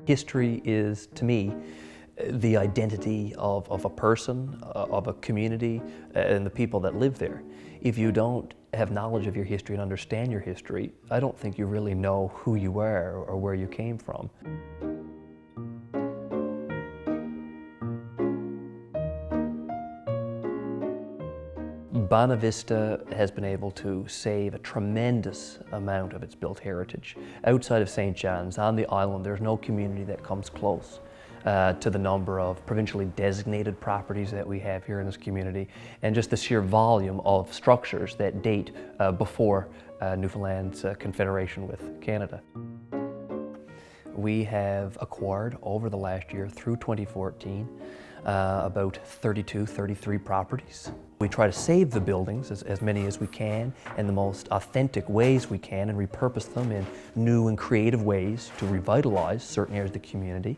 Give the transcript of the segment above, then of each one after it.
History is, to me, the identity of a person, of a community, and the people that live there. If you don't have knowledge of your history and understand your history, I don't think you really know who you are or where you came from. Bonavista has been able to save a tremendous amount of its built heritage. Outside of St. John's, on the island, there's no community that comes close to the number of provincially designated properties that we have here in this community, and just the sheer volume of structures that date before Newfoundland's confederation with Canada. We have acquired over the last year through 2014 about 33 properties. We try to save the buildings, as many as we can, in the most authentic ways we can, and repurpose them in new and creative ways to revitalize certain areas of the community.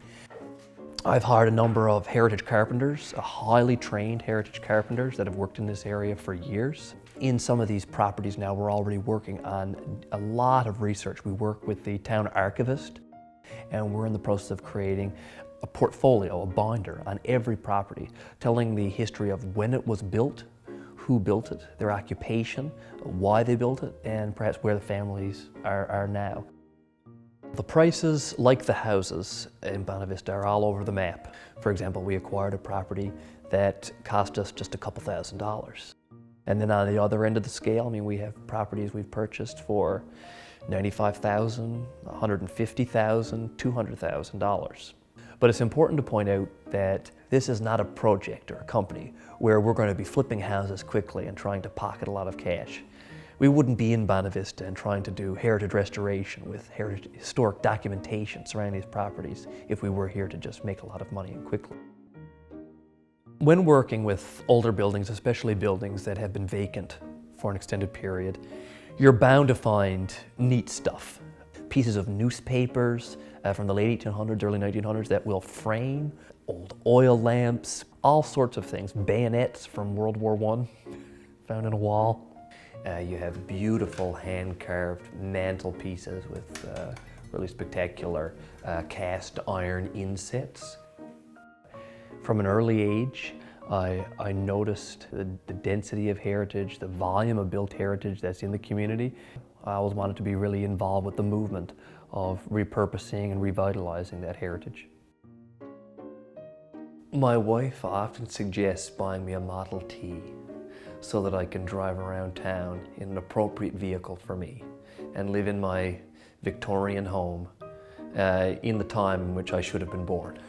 I've hired a number of heritage carpenters, highly trained heritage carpenters that have worked in this area for years. In some of these properties now, we're already working on a lot of research. We work with the town archivist, and we're in the process of creating a portfolio, a binder on every property, telling the history of when it was built, who built it, their occupation, why they built it, and perhaps where the families are now. The prices, like the houses in Bonavista, are all over the map. For example, we acquired a property that cost us just a couple $1,000s. And then on the other end of the scale, I mean, we have properties we've purchased for $95,000, $150,000, $200,000. But it's important to point out that this is not a project or a company where we're going to be flipping houses quickly and trying to pocket a lot of cash. We wouldn't be in Bonavista and trying to do heritage restoration with historic documentation surrounding these properties if we were here to just make a lot of money quickly. When working with older buildings, especially buildings that have been vacant for an extended period, you're bound to find neat stuff. Pieces of newspapers from the late 1800s, early 1900s that will frame, old oil lamps, all sorts of things. Bayonets from World War I found in a wall. You have beautiful hand-carved mantelpieces with really spectacular cast iron insets. From an early age, I noticed the density of heritage, the volume of built heritage that's in the community. I always wanted to be really involved with the movement of repurposing and revitalizing that heritage. My wife often suggests buying me a Model T so that I can drive around town in an appropriate vehicle for me and live in my Victorian home in the time in which I should have been born.